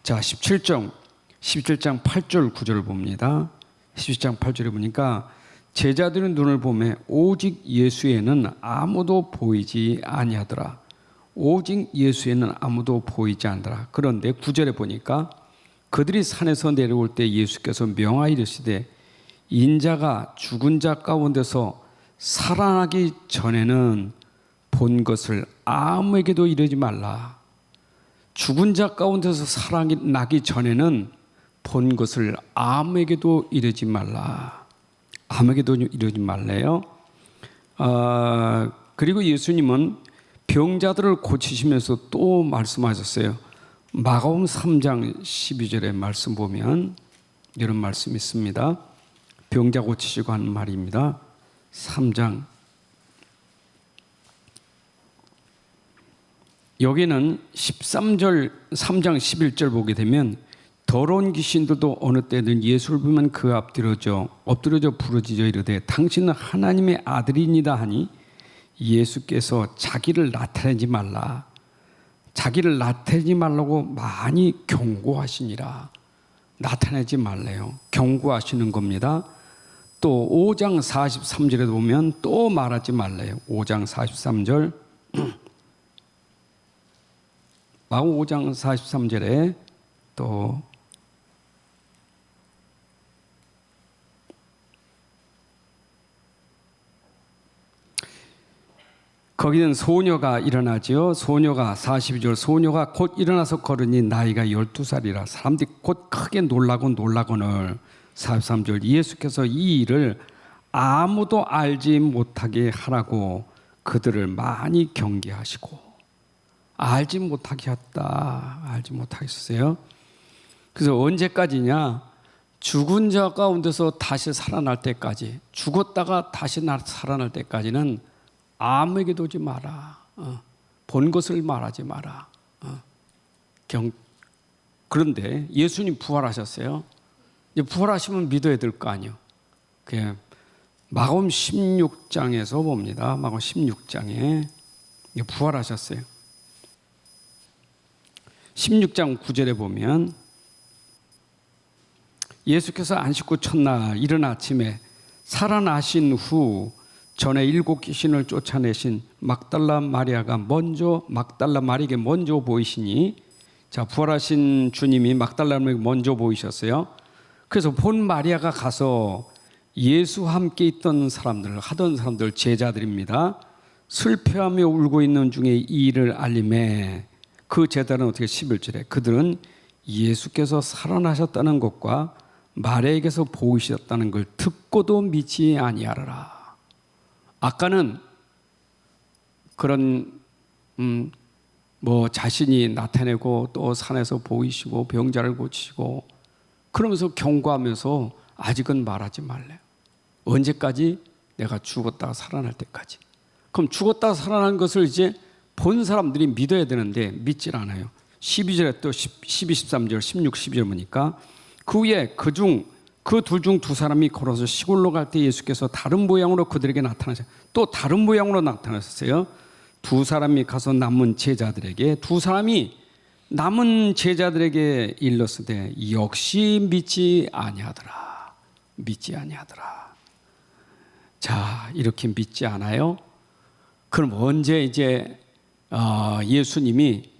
자, 17장 8절 9절을 봅니다. 17장 8절에 보니까 제자들의 눈을 보매 오직 예수에는 아무도 보이지 아니하더라. 오직 예수에는 아무도 보이지 않더라. 그런데 9절에 보니까 그들이 산에서 내려올 때 예수께서 명하여 이르시되 인자가 죽은 자 가운데서 살아나기 전에는 본 것을 아무에게도 이르지 말라. 죽은 자 가운데서 살아나기 전에는 본 것을 아무에게도 이르지 말라. 아무에게도 이르지 말래요. 그리고 예수님은 병자들을 고치시면서 또 말씀하셨어요. 마가복음 3장 12절의 말씀 보면 이런 말씀이 있습니다. 병자 고치시고 하는 말입니다. 3장 여기는 13절 3장 11절 보게 되면 더러운 귀신들도 어느 때든 예수를 보면 그 앞뒤로져 엎드려져 부르짖어 이르되 당신은 하나님의 아들이니다 하니 예수께서 자기를 나타내지 말라. 자기를 나타내지 말라고 많이 경고하시니라. 나타내지 말래요. 경고하시는 겁니다. 또 5장 43절에 보면 또 말하지 말래요. 5장 43절 마가복음 5장 43절에 또 거기는 소녀가 일어나지요. 소녀가 42절 소녀가 곧 일어나서 걸으니 나이가 12살이라 사람들이 곧 크게 놀라거늘 43절 예수께서 이 일을 아무도 알지 못하게 하라고 그들을 많이 경계하시고 알지 못하게 했다. 알지 못하게 했어요. 그래서 언제까지냐? 죽은 자 가운데서 다시 살아날 때까지 죽었다가 다시 살아날 때까지는 아무에게도 오지 마라. 본 것을 말하지 마라. 그런데 예수님 부활하셨어요. 이제 부활하시면 믿어야 될 거 아니에요. 마가복음 16장에서 봅니다. 마가복음 16장에 부활하셨어요. 16장 9절에 보면 예수께서 안식구 첫날 이른 아침에 살아나신 후 전에 7 귀신을 쫓아내신 막달라 마리아에게 먼저 보이시니 자 부활하신 주님이 막달라에게 먼저 보이셨어요. 그래서 본 마리아가 가서 예수와 함께 있던 하던 사람들 제자들입니다. 슬퍼하며 울고 있는 중에 이 일을 알림해 그 제자는 어떻게 11절에 그들은 예수께서 살아나셨다는 것과 마리아에게서 보이셨다는 걸 듣고도 믿지 아니하더라. 아까는 그런 자신이 나타내고 또 산에서 보이시고 병자를 고치시고 그러면서 경고하면서 아직은 말하지 말래요. 언제까지? 내가 죽었다가 살아날 때까지. 그럼 죽었다가 살아난 것을 이제 본 사람들이 믿어야 되는데 믿질 않아요. 12절에 또 12, 13절, 16, 12절 보니까 그 후에 그 둘 중 두 사람이 걸어서 시골로 갈 때 예수께서 다른 모양으로 그들에게 나타나셨어요. 또 다른 모양으로 나타나셨어요. 두 사람이 가서 두 사람이 남은 제자들에게 일렀으되 역시 믿지 아니하더라. 자, 이렇게 믿지 않아요? 그럼 언제 이제 예수님이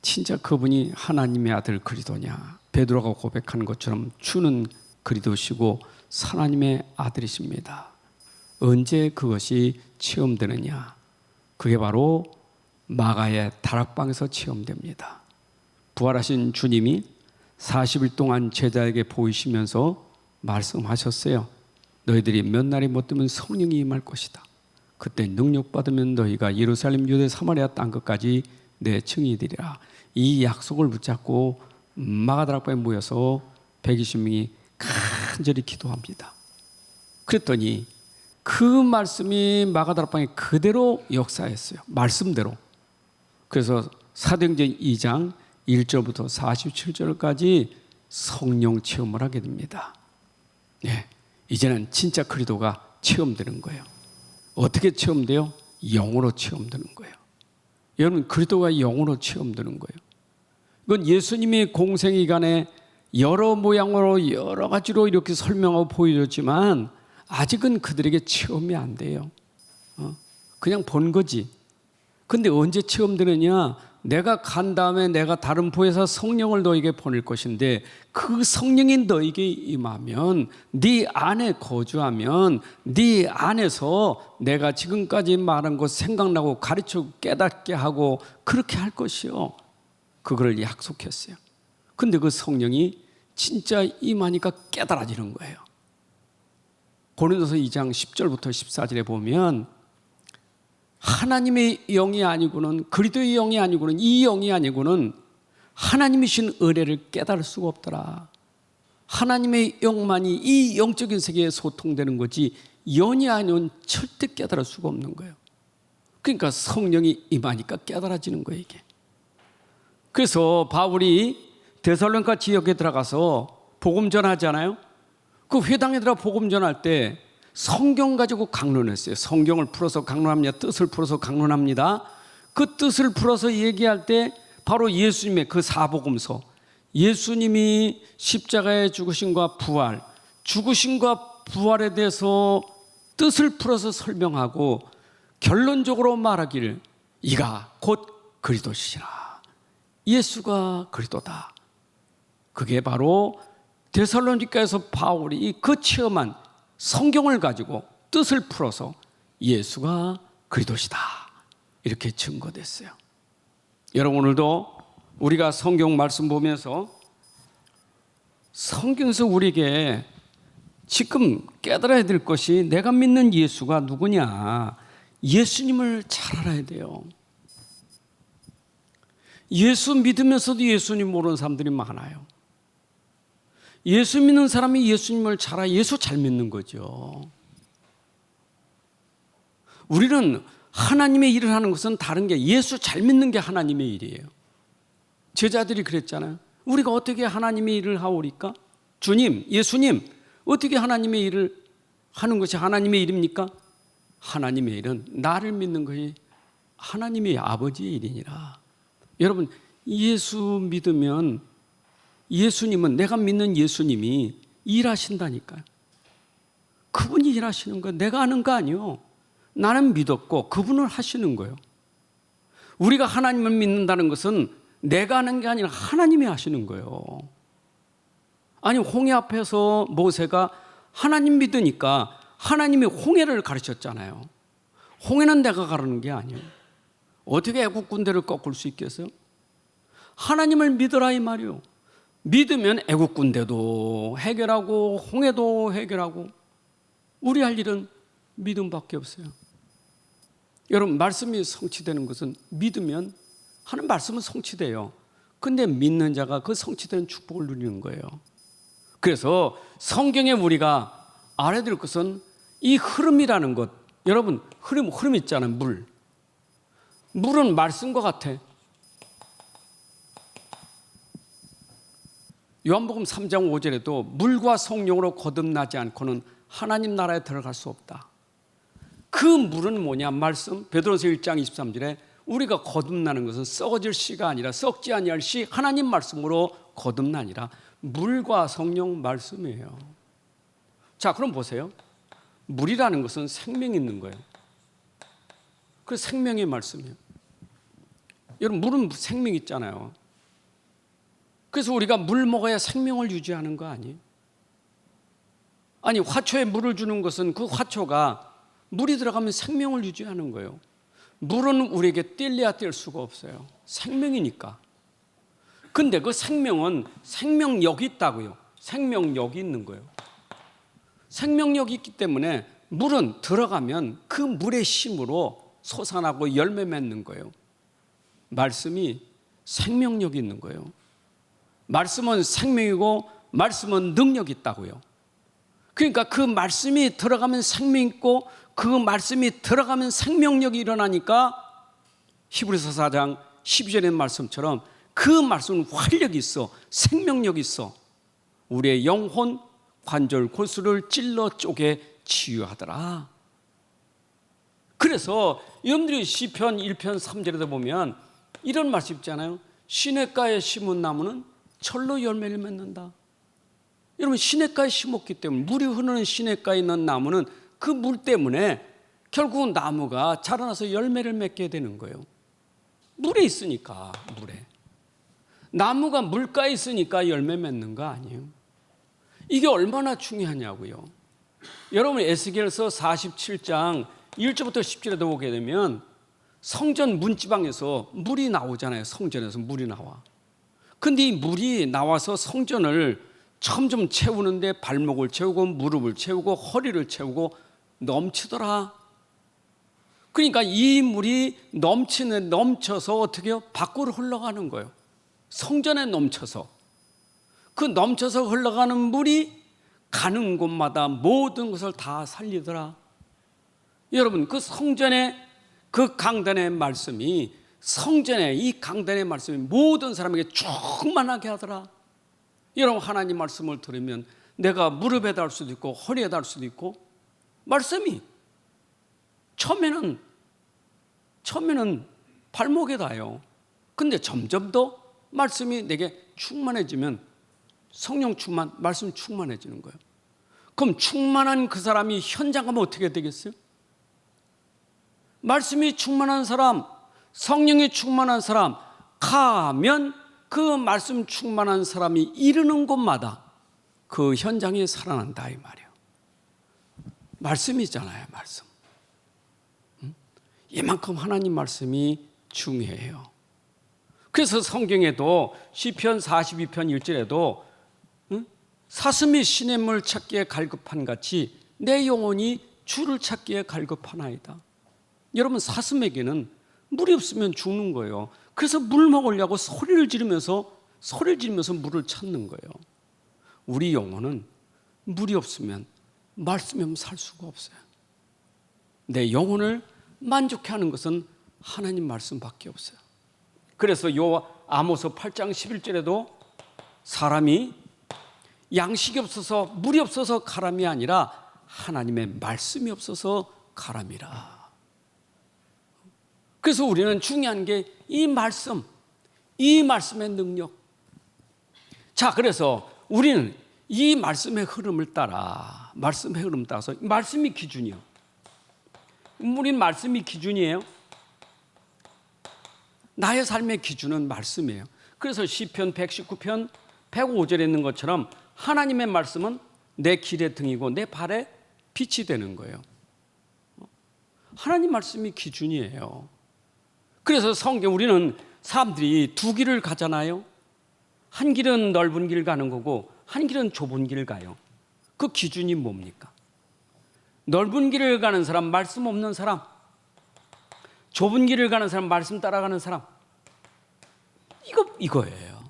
진짜 그분이 하나님의 아들 그리스도냐? 베드로가 고백하는 것처럼 주는 그리스도시고 하나님의 아들이십니다. 언제 그것이 체험되느냐? 그게 바로 마가의 다락방에서 체험됩니다. 부활하신 주님이 40일 동안 제자에게 보이시면서 말씀하셨어요. 너희들이 몇 날이 못 되면 성령이 임할 것이다. 그때 능력받으면 너희가 예루살렘, 유대, 사마리아 땅 끝까지 내 증인이 되리라. 이 약속을 붙잡고 마가다락방에 모여서 120명이 간절히 기도합니다. 그랬더니 그 말씀이 마가다락방에 그대로 역사했어요. 말씀대로. 그래서 사도행전 2장 1절부터 47절까지 성령 체험을 하게 됩니다. 네, 이제는 진짜 그리스도가 체험되는 거예요. 어떻게 체험돼요? 영으로 체험되는 거예요. 여러분 그리스도가 영으로 체험되는 거예요. 이건 예수님이 공생이간에 여러 모양으로 여러 가지로 이렇게 설명하고 보여줬지만 아직은 그들에게 체험이 안 돼요. 그냥 본 거지. 근데 언제 체험되느냐? 내가 간 다음에 내가 다른 보혜사 성령을 너에게 보낼 것인데 그 성령이 너에게 임하면, 네 안에 거주하면 네 안에서 내가 지금까지 말한 것 생각나고 가르쳐 깨닫게 하고 그렇게 할 것이요. 그걸 약속했어요. 근데 그 성령이 진짜 임하니까 깨달아지는 거예요. 고린도서 2장 10절부터 14절에 보면 하나님의 영이 아니고는, 그리스도의 영이 아니고는, 이 영이 아니고는 하나님이신 은혜를 깨달을 수가 없더라. 하나님의 영만이 이 영적인 세계에 소통되는 거지 영이 아니면 절대 깨달을 수가 없는 거예요. 그러니까 성령이 임하니까 깨달아지는 거예요, 이게. 그래서 바울이 데살로니가 지역에 들어가서 복음 전하잖아요. 그 회당에 들어가 복음 전할 때 성경 가지고 강론했어요. 성경을 풀어서 강론합니다. 뜻을 풀어서 강론합니다. 그 뜻을 풀어서 얘기할 때 바로 예수님의 그 사복음서, 예수님이 십자가의 죽으심과 부활, 죽으심과 부활에 대해서 뜻을 풀어서 설명하고 결론적으로 말하기를 이가 곧 그리스도시라. 예수가 그리스도다. 그게 바로 데살로니가에서 바울이 그 체험한 성경을 가지고 뜻을 풀어서 예수가 그리스도시다 이렇게 증거됐어요. 여러분, 오늘도 우리가 성경 말씀 보면서 성경에서 우리에게 지금 깨달아야 될 것이 내가 믿는 예수가 누구냐, 예수님을 잘 알아야 돼요. 예수 믿으면서도 예수님 모르는 사람들이 많아요. 예수 믿는 사람이 예수님을 잘 알아, 예수 잘 믿는 거죠. 우리는 하나님의 일을 하는 것은 다른 게, 예수 잘 믿는 게 하나님의 일이에요. 제자들이 그랬잖아요. 우리가 어떻게 하나님의 일을 하오리까? 주님, 예수님, 어떻게 하나님의 일을 하는 것이 하나님의 일입니까? 하나님의 일은 나를 믿는 것이 하나님의 아버지의 일이니라. 여러분, 예수 믿으면 예수님은, 내가 믿는 예수님이 일하신다니까요. 그분이 일하시는 거예요. 내가 하는 거 아니에요. 나는 믿었고 그분을 하시는 거예요. 우리가 하나님을 믿는다는 것은 내가 하는 게 아니라 하나님이 하시는 거예요. 아니, 홍해 앞에서 모세가 하나님 믿으니까 하나님이 홍해를 가르쳤잖아요. 홍해는 내가 가르는 게 아니에요. 어떻게 애국 군대를 꺾을 수 있겠어요? 하나님을 믿으라 이 말이에요. 믿으면 애국 군대도 해결하고 홍해도 해결하고, 우리 할 일은 믿음밖에 없어요. 여러분, 말씀이 성취되는 것은 믿으면, 하는 말씀은 성취돼요. 근데 믿는 자가 그 성취되는 축복을 누리는 거예요. 그래서 성경에 우리가 알아야 될 것은 이 흐름이라는 것. 여러분, 흐름 있잖아요. 물은 말씀과 같아. 요한복음 3장 5절에도 물과 성령으로 거듭나지 않고는 하나님 나라에 들어갈 수 없다. 그 물은 뭐냐? 말씀. 베드로서 1장 23절에 우리가 거듭나는 것은 썩어질 씨가 아니라 썩지 아니할 씨 하나님 말씀으로 거듭나니라. 물과 성령 말씀이에요. 자, 그럼 보세요. 물이라는 것은 생명이 있는 거예요. 그래서 생명의 말씀이에요. 여러분, 물은 생명 있잖아요. 그래서 우리가 물 먹어야 생명을 유지하는 거 아니에요? 아니, 화초에 물을 주는 것은 그 화초가 물이 들어가면 생명을 유지하는 거예요. 물은 우리에게 뗄래야 뗄 수가 없어요. 생명이니까. 근데 그 생명은 생명력이 있다고요. 생명력이 있는 거예요. 생명력이 있기 때문에 물은 들어가면 그 물의 힘으로 솟아나고 열매 맺는 거예요. 말씀이 생명력이 있는 거예요. 말씀은 생명이고 말씀은 능력이 있다고요. 그러니까 그 말씀이 들어가면 생명 있고 그 말씀이 들어가면 생명력이 일어나니까 히브리서 4장 12절의 말씀처럼 그 말씀은 활력이 있어, 생명력이 있어. 우리의 영혼, 관절, 골수를 찔러 쪼개 치유하더라. 그래서 여러분들이 시편 1편 3절에도 보면 이런 말씀 있잖아요. 시냇가에 심은 나무는 철로 열매를 맺는다. 여러분, 시냇가에 심었기 때문에, 물이 흐르는 시냇가에 있는 나무는 그 물 때문에 결국은 나무가 자라나서 열매를 맺게 되는 거예요. 물에 있으니까. 물에. 나무가 물가에 있으니까 열매 맺는 거 아니에요. 이게 얼마나 중요하냐고요. 여러분, 에스겔서 47장 1절부터 10절에도 보게 되면 성전 문지방에서 물이 나오잖아요. 성전에서 물이 나와. 근데 이 물이 나와서 성전을 점점 채우는데 발목을 채우고 무릎을 채우고 허리를 채우고 넘치더라. 그러니까 이 물이 넘쳐서 어떻게 해요? 밖으로 흘러가는 거예요. 성전에 넘쳐서. 그 넘쳐서 흘러가는 물이 가는 곳마다 모든 것을 다 살리더라. 여러분, 그 성전의 그 강단의 말씀이, 성전의 이 강단의 말씀이 모든 사람에게 충만하게 하더라. 여러분, 하나님 말씀을 들으면 내가 무릎에 닿을 수도 있고 허리에 닿을 수도 있고, 말씀이 처음에는 발목에 닿아요. 근데 점점 더 말씀이 내게 충만해지면 성령 충만, 말씀 충만해지는 거예요. 그럼 충만한 그 사람이 현장 가면 어떻게 되겠어요? 말씀이 충만한 사람, 성령이 충만한 사람 가면 그 말씀 충만한 사람이 이르는 곳마다 그 현장이 살아난다 이 말이에요. 말씀이잖아요, 말씀. 이만큼 하나님 말씀이 중요해요. 그래서 성경에도 시편 42편 1절에도 사슴이 시냇물 찾기에 갈급한 같이 내 영혼이 주를 찾기에 갈급하나이다. 여러분, 사슴에게는 물이 없으면 죽는 거예요. 그래서 물 먹으려고 소리를 지르면서 물을 찾는 거예요. 우리 영혼은 물이 없으면, 말씀이 없으면 살 수가 없어요. 내 영혼을 만족해 하는 것은 하나님 말씀밖에 없어요. 그래서 아모스 8장 11절에도 사람이 양식이 없어서, 물이 없어서 가람이 아니라 하나님의 말씀이 없어서 가람이라. 그래서 우리는 중요한 게 이 말씀, 이 말씀의 능력. 자, 그래서 우리는 이 말씀의 흐름을 따라, 말씀의 흐름 따라서, 말씀이 기준이요. 우린 말씀이 기준이에요. 나의 삶의 기준은 말씀이에요. 그래서 시편 119편 105절에 있는 것처럼 하나님의 말씀은 내 길의 등이고 내 발의 빛이 되는 거예요. 하나님 말씀이 기준이에요. 그래서 성경, 우리는 사람들이 두 길을 가잖아요. 한 길은 넓은 길 가는 거고 한 길은 좁은 길을 가요. 그 기준이 뭡니까? 넓은 길을 가는 사람, 말씀 없는 사람, 좁은 길을 가는 사람, 말씀 따라가는 사람, 이거예요.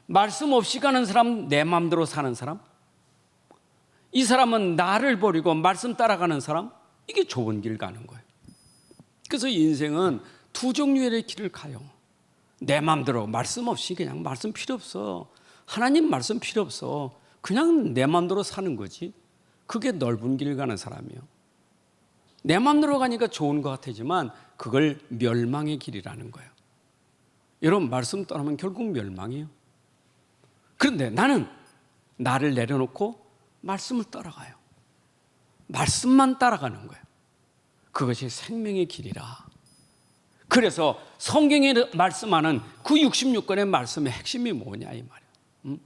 말씀 없이 가는 사람, 내 마음대로 사는 사람, 이 사람은 나를 버리고 말씀 따라가는 사람, 이게 좁은 길 가는 거예요. 그래서 인생은 두 종류의 길을 가요. 내 마음대로, 말씀 없이, 그냥 말씀 필요 없어, 하나님 말씀 필요 없어, 그냥 내 마음대로 사는 거지. 그게 넓은 길 가는 사람이에요. 내 마음대로 가니까 좋은 것 같지만 그걸 멸망의 길이라는 거예요. 여러분, 말씀 떠나면 결국 멸망이에요. 그런데 나는 나를 내려놓고 말씀을 따라가요. 말씀만 따라가는 거예요. 그것이 생명의 길이라. 그래서 성경에 말씀하는 그 66권의 말씀의 핵심이 뭐냐 이 말이에요.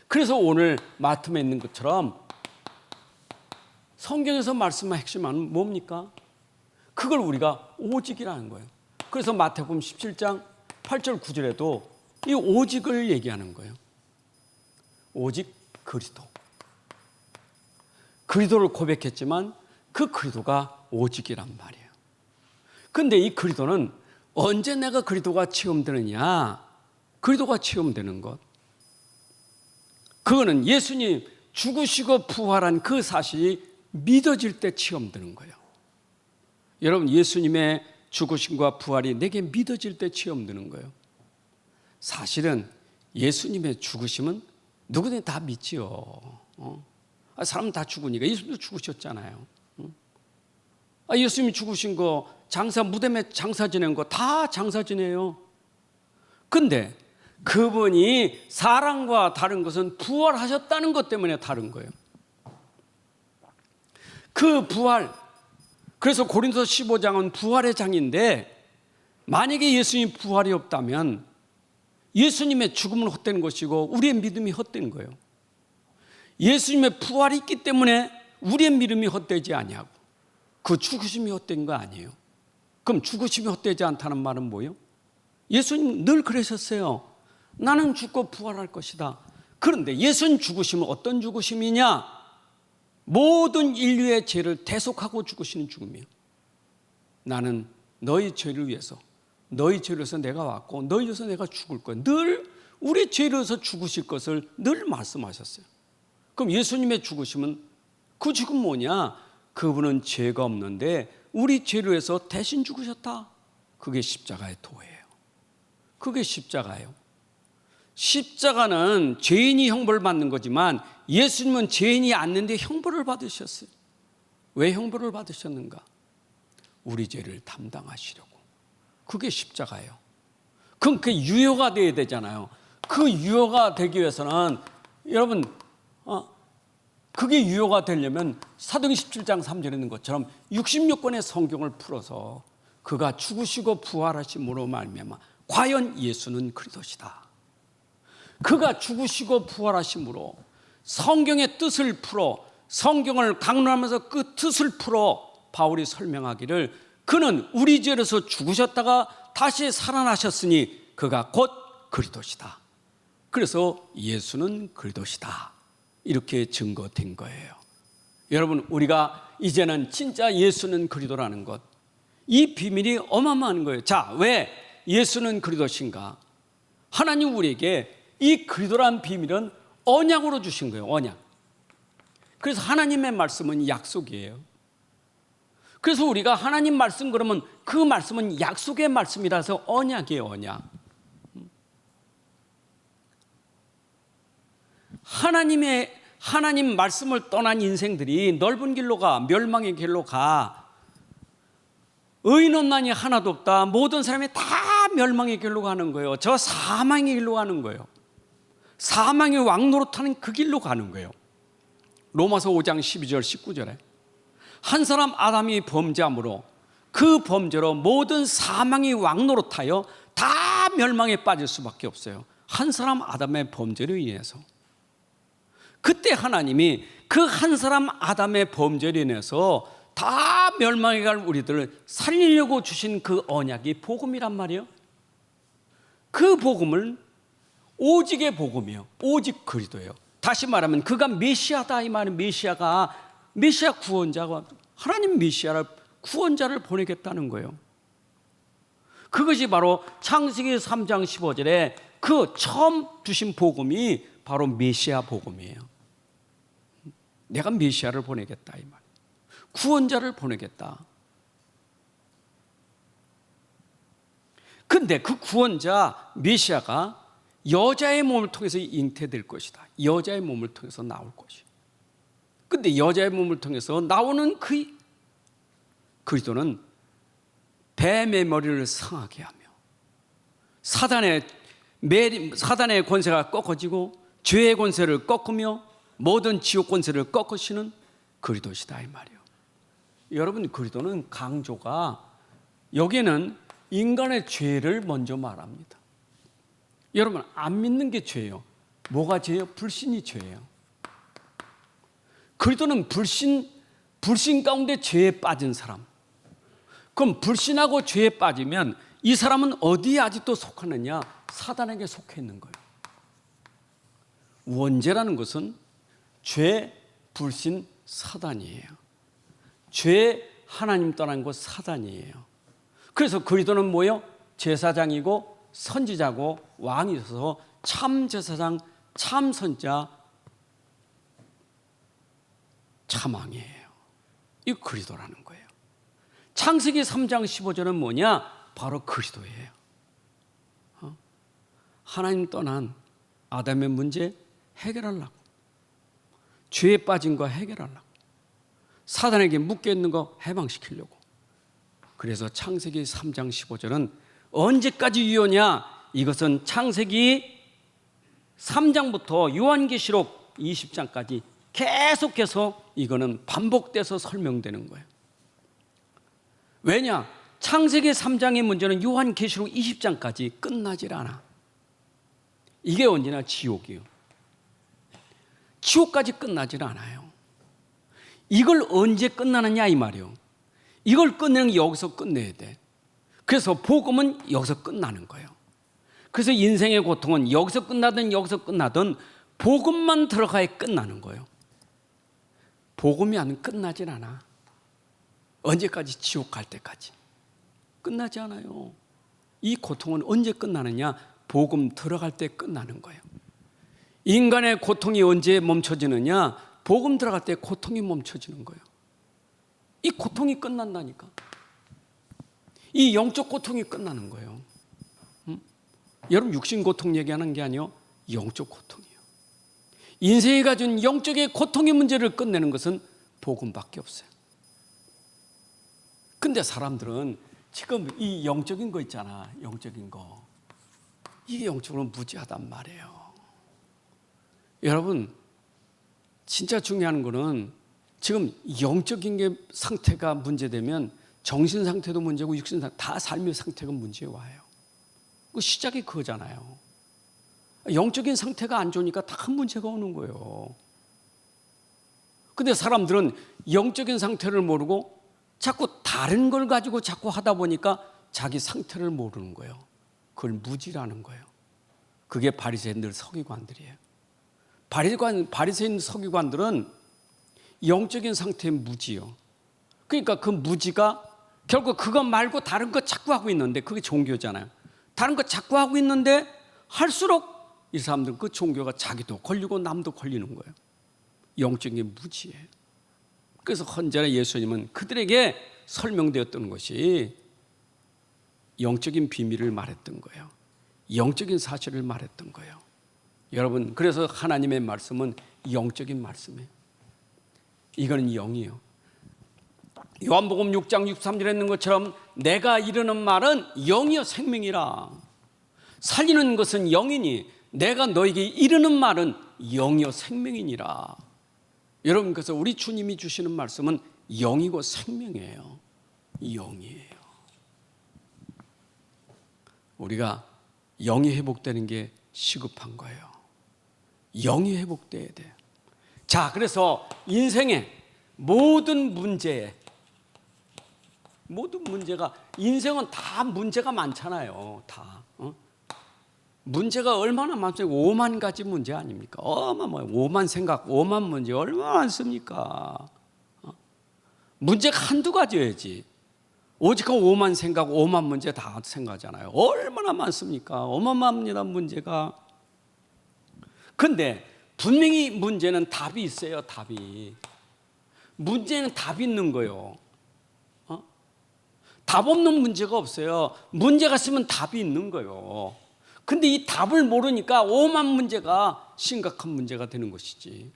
그래서 오늘 마태에 있는 것처럼 성경에서 말씀한 핵심은 뭡니까? 그걸 우리가 오직이라는 거예요. 그래서 마태복음 17장 8절 9절에도 이 오직을 얘기하는 거예요. 오직 그리스도. 그리스도를 고백했지만 그 그리스도가 오직이란 말이에요. 그런데 이 그리스도는 언제 내가 그리스도가 체험되느냐? 그리스도가 체험되는 것. 그거는 예수님 죽으시고 부활한 그 사실이 믿어질 때 체험되는 거예요. 여러분, 예수님의 죽으심과 부활이 내게 믿어질 때 체험되는 거예요. 사실은 예수님의 죽으심은 누구든지 다 믿지요. 사람 다 죽으니까. 예수님도 죽으셨잖아요. 예수님이 죽으신 거, 무덤에 장사 지낸 거 다 장사 지내요. 근데 그분이 사람과 다른 것은 부활하셨다는 것 때문에 다른 거예요. 그 부활, 그래서 고린도서 15장은 부활의 장인데, 만약에 예수님 부활이 없다면 예수님의 죽음은 헛된 것이고 우리의 믿음이 헛된 거예요. 예수님의 부활이 있기 때문에 우리의 믿음이 헛되지 아니하고 그 죽으심이 헛된 거 아니에요. 그럼 죽으심이 헛되지 않다는 말은 뭐예요? 예수님 늘 그러셨어요. 나는 죽고 부활할 것이다. 그런데 예수님 죽으심은 어떤 죽으심이냐? 모든 인류의 죄를 대속하고 죽으시는 죽음이에요. 나는 너희 죄를 위해서, 너희 죄를 위해서 내가 왔고 너희 위해서 내가 죽을 거야. 늘 우리 죄를 위해서 죽으실 것을 늘 말씀하셨어요. 그럼 예수님의 죽으심은 그 죽음 뭐냐? 그분은 죄가 없는데 우리 죄를 위해서 대신 죽으셨다. 그게 십자가의 도예요. 그게 십자가예요. 십자가는 죄인이 형벌을 받는 거지만 예수님은 죄인이 아닌데 형벌을 받으셨어요. 왜 형벌을 받으셨는가? 우리 죄를 담당하시려고. 그게 십자가예요. 그럼 그게 유효가 되어야 되잖아요. 그 유효가 되기 위해서는 여러분 그게 유효가 되려면 사도행전 17장 3절에 있는 것처럼 66권의 성경을 풀어서 그가 죽으시고 부활하심으로 말미암아 과연 예수는 그리스도시다. 그가 죽으시고 부활하심으로 성경의 뜻을 풀어 성경을 강론하면서 그 뜻을 풀어 바울이 설명하기를 그는 우리 죄로서 죽으셨다가 다시 살아나셨으니 그가 곧 그리스도시다. 그래서 예수는 그리스도시다. 이렇게 증거된 거예요. 여러분, 우리가 이제는 진짜 예수는 그리스도라는 것, 이 비밀이 어마어마한 거예요. 자, 왜 예수는 그리스도신가? 하나님 우리에게 이 그리스도라는 비밀은 언약으로 주신 거예요. 언약. 그래서 하나님의 말씀은 약속이에요. 그래서 우리가 하나님 말씀 그러면 그 말씀은 약속의 말씀이라서 언약이에요. 언약. 하나님 말씀을 떠난 인생들이 넓은 길로 가, 멸망의 길로 가. 의인원난이 하나도 없다. 모든 사람이 다 멸망의 길로 가는 거예요. 저 사망의 길로 가는 거예요. 사망의 왕노릇하는 그 길로 가는 거예요. 로마서 5장 12절 19절에 한 사람 아담이 범죄함으로 그 범죄로 모든 사망이 왕노릇하여 다 멸망에 빠질 수밖에 없어요. 한 사람 아담의 범죄로 인해서. 그때 하나님이 그 한 사람 아담의 범죄로 인해서 다 멸망에 갈 우리들을 살리려고 주신 그 언약이 복음이란 말이에요. 그 복음을 오직의 복음이에요. 오직 그리스도예요. 다시 말하면 그가 메시아다 이 말은 메시아 구원자가 하나님 메시아를 구원자를 보내겠다는 거예요. 그것이 바로 창세기 3장 15절에 그 처음 주신 복음이 바로 메시아 복음이에요. 내가 메시아를 보내겠다 이 말. 구원자를 보내겠다. 근데 그 구원자 메시아가 여자의 몸을 통해서 잉태될 것이다. 여자의 몸을 통해서 나올 것이다. 근데 여자의 몸을 통해서 나오는 그 그리스도는 뱀의 머리를 상하게 하며 사단의 권세가 꺾어지고 죄의 권세를 꺾으며 모든 지옥 권세를 꺾으시는 그리스도시다 이 말이에요. 여러분, 그리스도는 강조가 여기는 인간의 죄를 먼저 말합니다. 여러분, 안 믿는 게 죄예요. 뭐가 죄예요? 불신이 죄예요. 그리스도는 불신 가운데 죄에 빠진 사람. 그럼 불신하고 죄에 빠지면 이 사람은 어디에 아직도 속하느냐? 사단에게 속해 있는 거예요. 원죄라는 것은 죄, 불신, 사단이에요. 죄, 하나님 떠난 것 사단이에요. 그래서 그리스도는 뭐예요? 제사장이고 선지자고 왕이셔서 참 제사장, 참 선지자, 참 왕이에요. 이 그리스도라는 거예요. 창세기 3장 15절은 뭐냐? 바로 그리스도예요. 하나님 떠난 아담의 문제 해결하려고, 죄에 빠진 거 해결하려고, 사단에게 묶여있는 거 해방시키려고. 그래서 창세기 3장 15절은 언제까지 유효냐? 이것은 창세기 3장부터 요한계시록 20장까지 계속해서 이거는 반복돼서 설명되는 거예요. 왜냐? 창세기 3장의 문제는 요한계시록 20장까지 끝나질 않아. 이게 언제나 지옥이에요. 지옥까지 끝나질 않아요. 이걸 언제 끝나느냐 이 말이에요. 이걸 끝내는 게 여기서 끝내야 돼. 그래서 복음은 여기서 끝나는 거예요. 그래서 인생의 고통은 여기서 끝나든 복음만 들어가야 끝나는 거예요. 복음이 안 끝나질 않아. 언제까지? 지옥 갈 때까지. 끝나지 않아요. 이 고통은 언제 끝나느냐? 복음 들어갈 때 끝나는 거예요. 인간의 고통이 언제 멈춰지느냐? 복음 들어갈 때 고통이 멈춰지는 거예요. 이 고통이 끝난다니까. 이 영적 고통이 끝나는 거예요. 여러분 육신 고통 얘기하는 게 아니요, 영적 고통이에요. 인생이 가진 영적의 고통의 문제를 끝내는 것은 복음밖에 없어요. 근데 사람들은 지금 이 영적인 거 있잖아, 영적인 거, 이게 영적으로 무지하단 말이에요. 여러분 진짜 중요한 거는 지금 영적인 게 상태가 문제되면 정신 상태도 문제고 육신 상태, 다 삶의 상태가 문제에 와요. 그 시작이 그거잖아요. 영적인 상태가 안 좋으니까 다 문제가 오는 거예요. 근데 사람들은 영적인 상태를 모르고 자꾸 다른 걸 가지고 자꾸 하다 보니까 자기 상태를 모르는 거예요. 그걸 무지라는 거예요. 그게 바리새인들, 서기관들이에요. 바리새인 서기관들은 영적인 상태의 무지요. 그러니까 그 무지가 결국 그거 말고 다른 거 자꾸 하고 있는데, 그게 종교잖아요. 다른 거 자꾸 하고 있는데 할수록 이 사람들은 그 종교가 자기도 걸리고 남도 걸리는 거예요. 영적인 무지예요. 그래서 헌전에 예수님은 그들에게 설명되었던 것이 영적인 비밀을 말했던 거예요. 영적인 사실을 말했던 거예요. 여러분, 그래서 하나님의 말씀은 영적인 말씀이에요. 이거는 영이에요. 요한복음 6장 63절에 있는 것처럼 내가 이르는 말은 영이요 생명이라. 살리는 것은 영이니 내가 너에게 이르는 말은 영이요 생명이니라. 여러분, 그래서 우리 주님이 주시는 말씀은 영이고 생명이에요. 영이에요. 우리가 영이 회복되는 게 시급한 거예요. 영이 회복돼야 돼요. 자, 그래서 인생의 모든 문제가, 인생은 다 문제가 많잖아요. 다. 문제가 얼마나 많습니까? 5만 가지 문제 아닙니까? 5만 생각, 5만 문제 얼마나 많습니까? 문제가 한두 가지여야지. 오직 5만 생각, 5만 문제 다 생각하잖아요. 얼마나 많습니까? 어마어마합니다, 문제가. 근데 분명히 문제는 답이 있어요, 답이. 문제는 답이 있는 거예요. 답 없는 문제가 없어요. 문제가 있으면 답이 있는 거예요. 근데 이 답을 모르니까 5만 문제가 심각한 문제가 되는 것이지.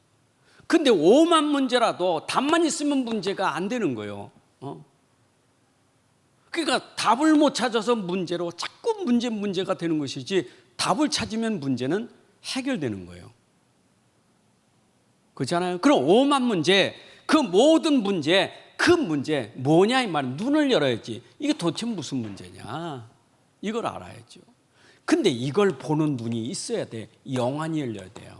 근데 5만 문제라도 답만 있으면 문제가 안 되는 거예요. 그러니까 답을 못 찾아서 문제로 자꾸 문제가 되는 것이지, 답을 찾으면 문제는 해결되는 거예요. 그렇잖아요. 그럼 5만 문제, 그 모든 문제, 그 문제 뭐냐 이 말은 눈을 열어야지. 이게 도대체 무슨 문제냐, 이걸 알아야죠. 근데 이걸 보는 눈이 있어야 돼. 영안이 열려야 돼요.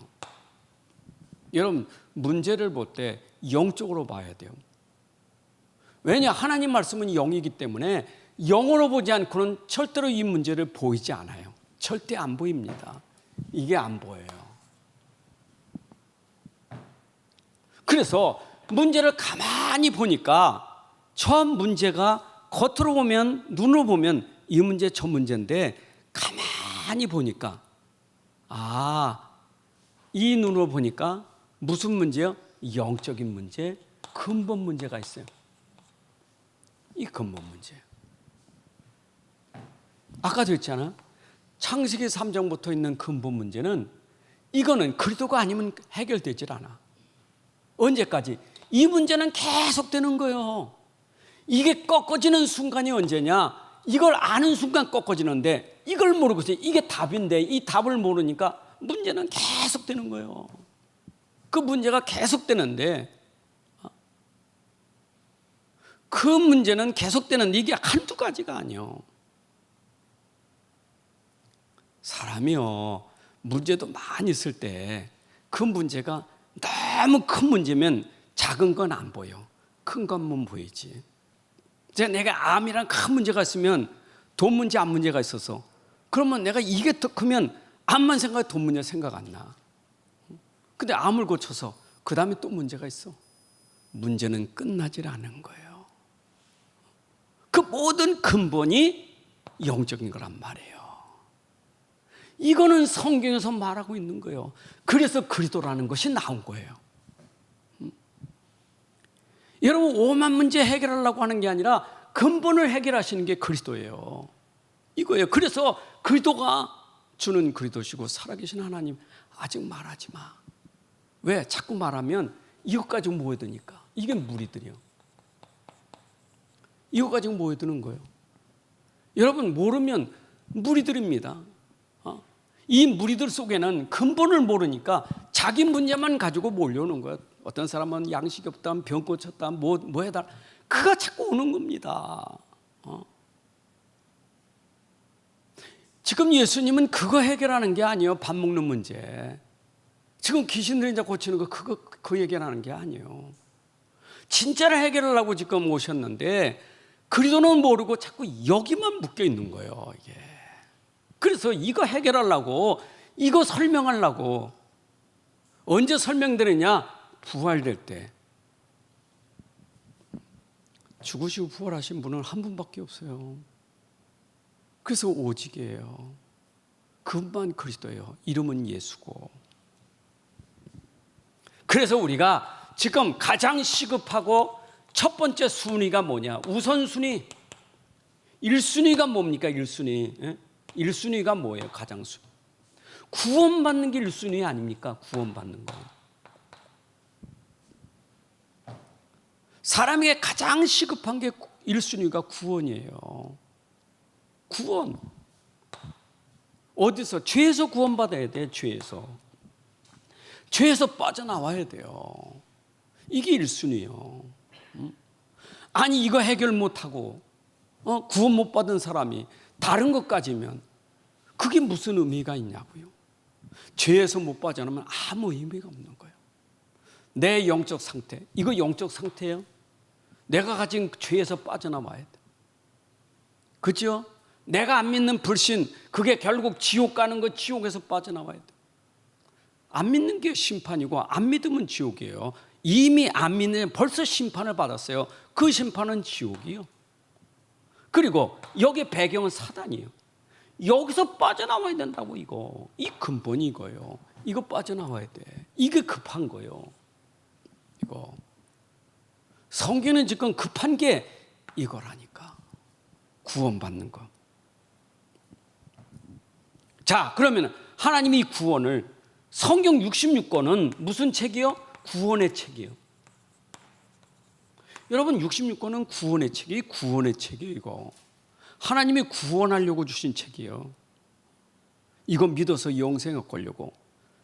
여러분, 문제를 볼 때 영적으로 봐야 돼요. 왜냐? 하나님 말씀은 영이기 때문에 영으로 보지 않고는 절대로 이 문제를 보이지 않아요. 절대 안 보입니다. 이게 안 보여요. 그래서 문제를 가만히 보니까 처음 문제가 겉으로 보면, 눈으로 보면 이 문제 저 문제인데, 가만히 보니까 이 눈으로 보니까 무슨 문제요? 영적인 문제, 근본 문제가 있어요. 이 근본 문제예요. 아까도 했잖아. 창세기 3장부터 있는 근본 문제는 이거는 그리스도가 아니면 해결되질 않아. 언제까지? 이 문제는 계속되는 거예요. 이게 꺾어지는 순간이 언제냐? 이걸 아는 순간 꺾어지는데, 이걸 모르고 있어요. 이게 답인데 이 답을 모르니까 문제는 계속되는 거예요. 그 문제가 계속되는데 그 문제는 계속되는데 이게 한두 가지가 아니에요. 사람이요, 문제도 많이 있을 때 그 문제가 너무 큰 문제면 작은 건 안 보여. 큰 것만 보이지. 내가 암이란 큰 문제가 있으면 돈 문제, 암 문제가 있어서 그러면 내가 이게 더 크면 암만 생각해 돈 문제 생각 안 나. 근데 암을 고쳐서 그 다음에 또 문제가 있어. 문제는 끝나질 않은 거예요. 그 모든 근본이 영적인 거란 말이에요. 이거는 성경에서 말하고 있는 거예요. 그래서 그리스도라는 것이 나온 거예요. 여러분, 오만 문제 해결하려고 하는 게 아니라 근본을 해결하시는 게 그리스도예요. 이거예요. 그래서 그리스도가 주는 그리스도시고 살아계신 하나님, 아직 말하지 마. 왜? 자꾸 말하면 이것 가지고 모여드니까. 이게 무리들이요. 이것 가지고 모여드는 거예요. 여러분, 모르면 무리들입니다. 이 무리들 속에는 근본을 모르니까 자기 문제만 가지고 몰려오는 거예요. 어떤 사람은 양식이 없다, 병 고쳤다, 뭐 해다. 그가 자꾸 오는 겁니다. 지금 예수님은 그거 해결하는 게 아니에요. 밥 먹는 문제. 지금 귀신들 이제 고치는 거 그거 해결하는 게 아니에요. 진짜를 해결하려고 지금 오셨는데 그리스도는 모르고 자꾸 여기만 묶여 있는 거예요. 이게. 그래서 이거 해결하려고, 이거 설명하려고. 언제 설명되느냐? 부활될 때. 죽으시고 부활하신 분은 한 분밖에 없어요. 그래서 오직이에요. 그분만 그리스도예요. 이름은 예수고. 그래서 우리가 지금 가장 시급하고 첫 번째 순위가 뭐냐? 우선순위. 1순위가 뭡니까? 1순위. 1순위가 뭐예요? 가장 순위. 구원받는 게 1순위 아닙니까? 구원받는 거. 사람에게 가장 시급한 게 1순위가 구원이에요. 구원. 어디서? 죄에서 구원받아야 돼. 죄에서 빠져나와야 돼요. 이게 1순위예요. 아니 이거 해결 못하고 구원 못 받은 사람이 다른 것까지면 그게 무슨 의미가 있냐고요. 죄에서 못 빠져나오면 아무 의미가 없는 거예요. 내 영적 상태, 이거 영적 상태예요. 내가 가진 죄에서 빠져나와야 돼. 그렇죠? 내가 안 믿는 불신, 그게 결국 지옥 가는 거, 지옥에서 빠져나와야 돼. 안 믿는 게 심판이고 안 믿으면 지옥이에요. 이미 안 믿는 벌써 심판을 받았어요. 그 심판은 지옥이요. 그리고 여기 배경은 사단이에요. 여기서 빠져나와야 된다고. 이거 이 근본이 이거예요. 이거 빠져나와야 돼. 이게 급한 거예요. 이거 성경은 지금 급한 게 이거라니까. 구원받는 거. 자, 그러면 하나님이 구원을, 성경 66권은 무슨 책이요? 구원의 책이에요. 여러분, 66권은 구원의 책이에요. 구원의 책이에요. 이거 하나님이 구원하려고 주신 책이에요. 이거 믿어서 영생 얻으려고,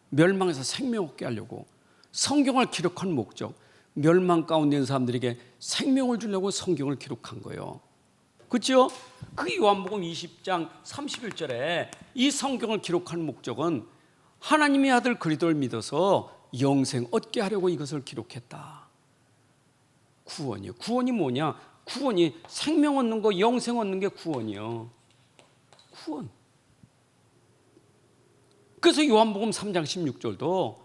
멸망에서 생명 얻게 하려고 성경을 기록한 목적, 멸망 가운데 있는 사람들에게 생명을 주려고 성경을 기록한 거예요. 그렇죠? 그게 요한복음 20장 31절에 이 성경을 기록한 목적은 하나님의 아들 그리스도를 믿어서 영생 얻게 하려고 이것을 기록했다. 구원이요. 구원이 뭐냐? 구원이 생명 얻는 거, 영생 얻는 게 구원이요. 구원. 그래서 요한복음 3장 16절도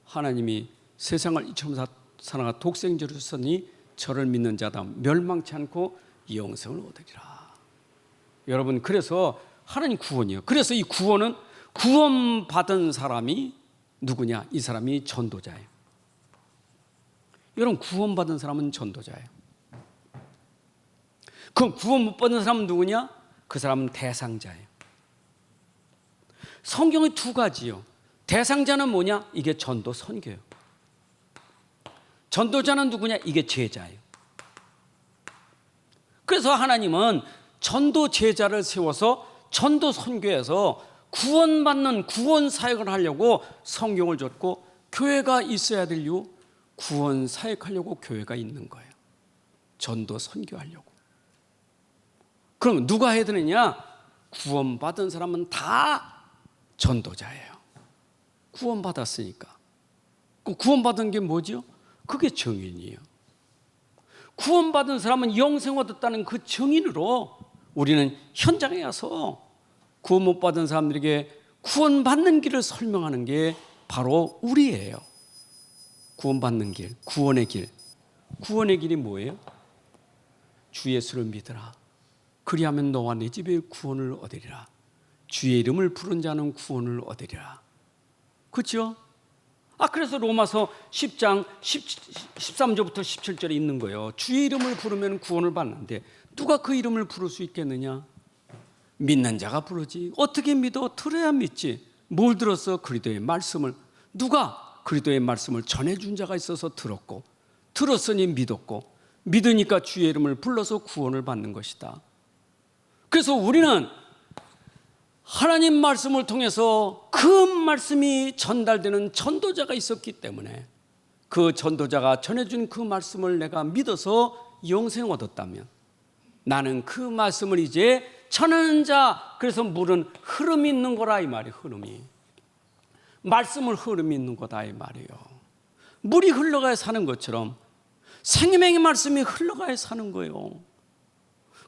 하나님이 세상을 이처럼 사랑하 독생자를 주셨으니 저를 믿는 자다 멸망치 않고 영생을 얻으리라. 여러분, 그래서 하나님 구원이요. 그래서 이 구원은 구원받은 사람이 누구냐? 이 사람이 전도자예요. 여러분, 구원받은 사람은 전도자예요. 그럼 구원 못 받은 사람은 누구냐? 그 사람은 대상자예요. 성경의 두 가지요. 대상자는 뭐냐? 이게 전도 선교예요. 전도자는 누구냐? 이게 제자예요. 그래서 하나님은 전도 제자를 세워서 전도 선교에서 구원받는 구원 사역을 하려고 성경을 줬고, 교회가 있어야 될 이유, 구원 사역하려고 교회가 있는 거예요. 전도 선교하려고. 그럼 누가 해야 되느냐? 구원받은 사람은 다 전도자예요. 구원받았으니까. 그 구원받은 게 뭐죠? 그게 증인이에요. 구원받은 사람은 영생 얻었다는 그 증인으로 우리는 현장에 가서 구원 못 받은 사람들에게 구원받는 길을 설명하는 게 바로 우리예요. 구원받는 길, 구원의 길. 구원의 길이 뭐예요? 주 예수를 믿으라. 그리하면 너와 내 집에 구원을 얻으리라. 주의 이름을 부른 자는 구원을 얻으리라. 그렇죠? 그래서 로마서 10장 13절부터 17절에 있는 거예요. 주의 이름을 부르면 구원을 받는데 누가 그 이름을 부를 수 있겠느냐? 믿는 자가 부르지. 어떻게 믿어? 들어야 믿지. 뭘 들었어? 그리스도의 말씀을. 누가 그리스도의 말씀을 전해준 자가 있어서 들었고, 들었으니 믿었고, 믿으니까 주의 이름을 불러서 구원을 받는 것이다. 그래서 우리는 하나님 말씀을 통해서 그 말씀이 전달되는 전도자가 있었기 때문에 그 전도자가 전해준 그 말씀을 내가 믿어서 영생 얻었다면 나는 그 말씀을 이제 전하는 자, 그래서 물은 흐름이 있는 거라 이 말이에요. 흐름이. 말씀을 흐름이 있는 거다 이 말이에요. 물이 흘러가야 사는 것처럼 생명의 말씀이 흘러가야 사는 거예요.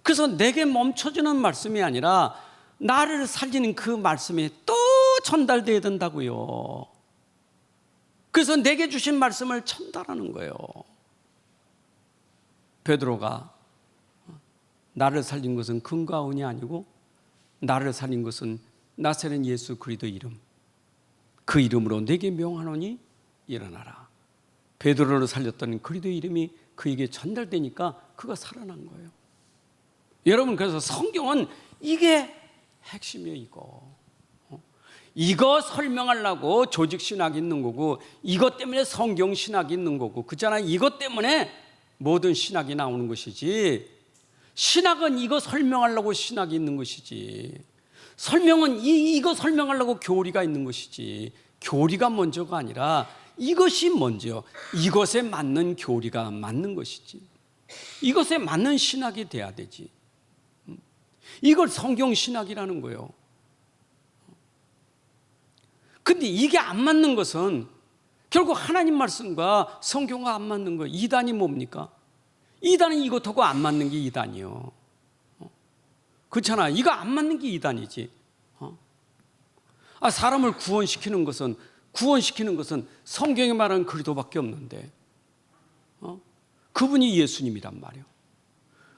그래서 내게 멈춰지는 말씀이 아니라 나를 살리는 그 말씀이 또 전달돼야 된다고요. 그래서 내게 주신 말씀을 전달하는 거예요. 베드로가 나를 살린 것은 금과 은이 아니고 나를 살린 것은 나사렛 예수 그리스도 이름, 그 이름으로 내게 명하노니 일어나라. 베드로를 살렸던 그리스도 이름이 그에게 전달되니까 그가 살아난 거예요. 여러분, 그래서 성경은 이게 핵심이에요. 이거 설명하려고 조직 신학이 있는 거고, 이것 때문에 성경 신학이 있는 거고, 그렇잖아요. 이것 때문에 모든 신학이 나오는 것이지, 신학은 이거 설명하려고 신학이 있는 것이지, 설명은 이거 설명하려고 교리가 있는 것이지, 교리가 먼저가 아니라 이것이 먼저, 이것에 맞는 교리가 맞는 것이지, 이것에 맞는 신학이 돼야 되지. 이걸 성경 신학이라는 거예요. 근데 이게 안 맞는 것은 결국 하나님 말씀과 성경과 안 맞는 거예요. 이단이 뭡니까? 이단은 이것하고 안 맞는 게 이단이요. 그렇잖아. 이거 안 맞는 게 이단이지. 사람을 구원시키는 것은 성경에 말하는 그리스도밖에 없는데, 그분이 예수님이란 말이에요.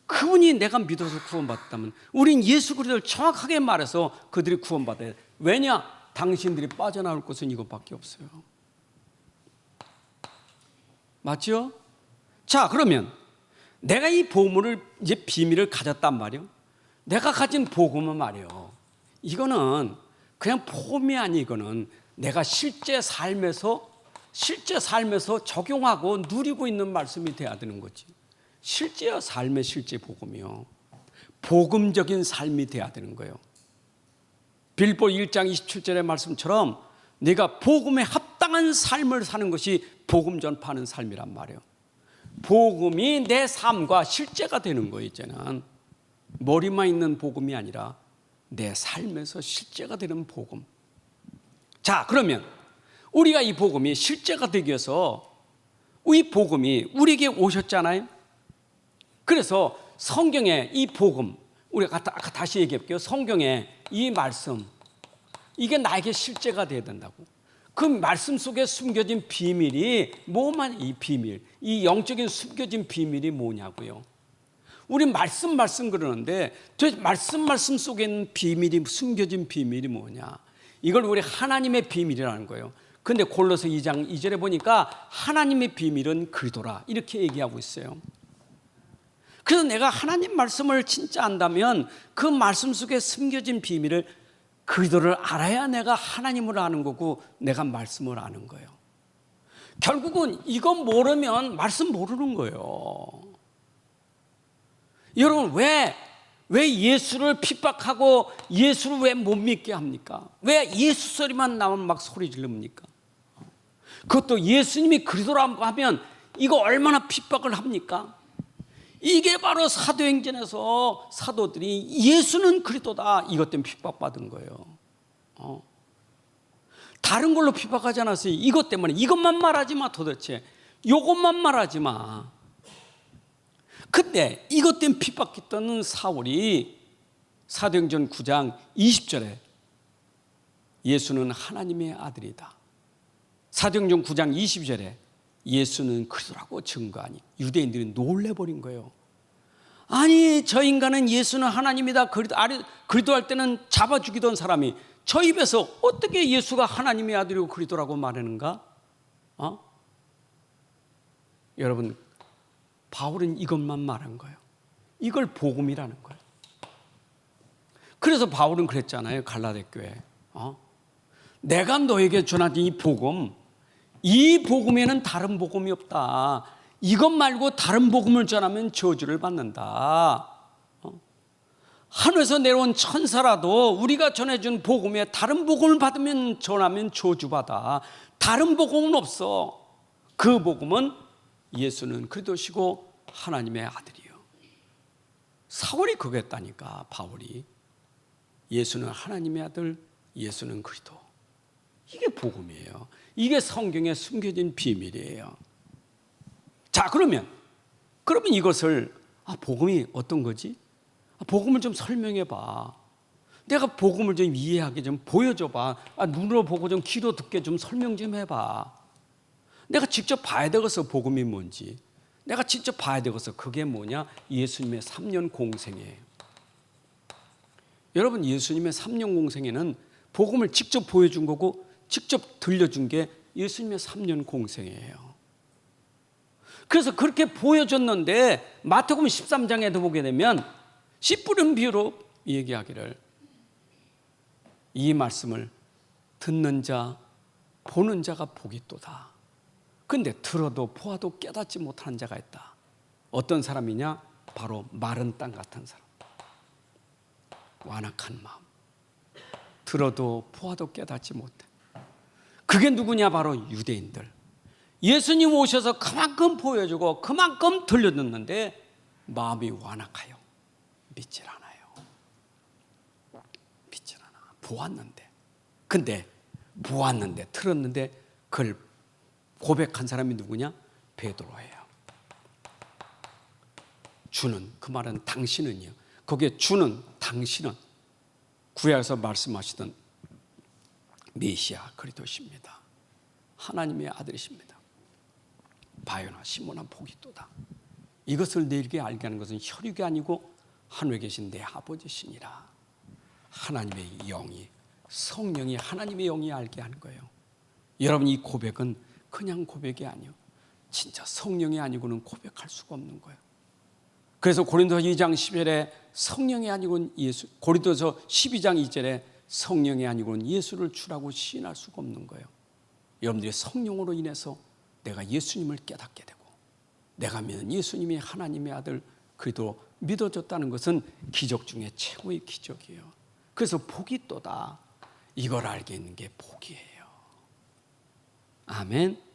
그분이 내가 믿어서 구원받았다면 우린 예수 그리스도를 정확하게 말해서 그들이 구원받아야 돼. 왜냐? 당신들이 빠져나올 것은 이것밖에 없어요. 맞죠? 자, 그러면 내가 이 보물을, 이제 비밀을 가졌단 말이에요. 내가 가진 복음은 말이에요. 이거는 그냥 폼이 아니, 이거는 내가 실제 삶에서 적용하고 누리고 있는 말씀이 돼야 되는 거지. 실제요, 삶의 실제 복음이요. 복음적인 삶이 돼야 되는 거예요. 빌보 1장 27절의 말씀처럼 내가 복음에 합당한 삶을 사는 것이 복음 전파하는 삶이란 말이에요. 복음이 내 삶과 실제가 되는 거예요. 이제는 머리만 있는 복음이 아니라 내 삶에서 실제가 되는 복음. 자, 그러면 우리가 이 복음이 실제가 되기 위해서 이 복음이 우리에게 오셨잖아요. 그래서 성경의 이 복음, 우리가 아까 다시 얘기해 볼게요. 성경의 이 말씀, 이게 나에게 실제가 돼야 된다고. 그 말씀 속에 숨겨진 비밀이 뭐만, 이 비밀, 이 영적인 숨겨진 비밀이 뭐냐고요. 우리 말씀 그러는데 저 말씀 속에 있는 비밀이, 숨겨진 비밀이 뭐냐. 이걸 우리 하나님의 비밀이라는 거예요. 근데 골로새 2장 2절에 보니까 하나님의 비밀은 그리스도라 이렇게 얘기하고 있어요. 그래서 내가 하나님 말씀을 진짜 안다면 그 말씀 속에 숨겨진 비밀을, 그리스도를 알아야 내가 하나님을 아는 거고 내가 말씀을 아는 거예요. 결국은 이거 모르면 말씀 모르는 거예요. 여러분, 왜 왜 예수를 핍박하고 예수를 왜 못 믿게 합니까? 왜 예수 소리만 나오면 막 소리 지릅니까? 그것도 예수님이 그리스도라고 하면 이거 얼마나 핍박을 합니까? 이게 바로 사도행전에서 사도들이 예수는 그리스도다 이것 때문에 핍박받은 거예요. 다른 걸로 핍박하지 않았어요. 이것 때문에. 이것만 말하지 마. 도대체 이것만 말하지 마. 근데 이것 때문에 핍박했던 사울이 사도행전 9장 20절에 예수는 하나님의 아들이다. 사도행전 9장 22절에 예수는 그리스도라고 증거하니 유대인들이 놀래버린 거예요. 아니 저 인간은 예수는 하나님이다 그리스도 할 때는 잡아 죽이던 사람이 저 입에서 어떻게 예수가 하나님의 아들이고 그리스도라고 말하는가? 여러분, 바울은 이것만 말한 거예요. 이걸 복음이라는 거예요. 그래서 바울은 그랬잖아요. 갈라디 교회. 내가 너에게 전하는 이 복음에는 다른 복음이 없다. 이것 말고 다른 복음을 전하면 저주를 받는다. 하늘에서 내려온 천사라도 우리가 전해준 복음에 다른 복음을 받으면 전하면 저주받아. 다른 복음은 없어. 그 복음은 예수는 그리스도시고 하나님의 아들이요. 사울이 그거 했다니까. 바울이 예수는 하나님의 아들, 예수는 그리스도. 이게 복음이에요. 이게 성경에 숨겨진 비밀이에요. 자, 그러면 이것을 복음이 어떤 거지? 복음을 좀 설명해 봐. 내가 복음을 좀 이해하게 좀 보여줘 봐. 눈으로 보고 좀 귀로 듣게 좀 설명 좀 해봐. 내가 직접 봐야 되겠어. 복음이 뭔지. 내가 직접 봐야 되겠어. 그게 뭐냐? 예수님의 3년 공생이에요. 여러분, 예수님의 3년 공생에는 복음을 직접 보여준 거고 직접 들려준 게 예수님의 3년 공생이에요. 그래서 그렇게 보여줬는데 마태복음 13장에도 보게 되면 씨 뿌린 비유로 얘기하기를 이 말씀을 듣는 자 보는 자가 복이 있도다. 근데 들어도 보아도 깨닫지 못하는 자가 있다. 어떤 사람이냐? 바로 마른 땅 같은 사람. 완악한 마음. 들어도 보아도 깨닫지 못해. 그게 누구냐? 바로 유대인들. 예수님 오셔서 그만큼 보여주고 그만큼 들려줬는데 마음이 완악하여 믿질 않아요. 믿질 않아. 보았는데. 근데 보았는데 들었는데 그걸 고백한 사람이 누구냐? 베드로예요. 주는, 그 말은 당신은요. 거기에 주는, 당신은 구약에서 말씀하시던 메시아 그리스도십니다. 하나님의 아들이십니다. 바요나 시몬아 복이 있도다. 이것을 너희에게 알게 하는 것은 혈육이 아니고 하늘에 계신 내 아버지시니라. 하나님의 영이, 성령이, 하나님의 영이 알게 하는 거예요. 여러분, 이 고백은 그냥 고백이 아니에요. 진짜 성령이 아니고는 고백할 수가 없는 거예요. 그래서 고린도서 2장 10절에 성령이 아니고는 예수, 고린도서 12장 2절에 성령이 아니고는 예수를 주라고 시인할 수가 없는 거예요. 여러분들이 성령으로 인해서 내가 예수님을 깨닫게 되고 내가 믿는 예수님이 하나님의 아들 그리스도 믿어졌다는 것은 기적 중에 최고의 기적이에요. 그래서 복이 있도다. 이걸 알게 있는 게 복이에요. 아멘.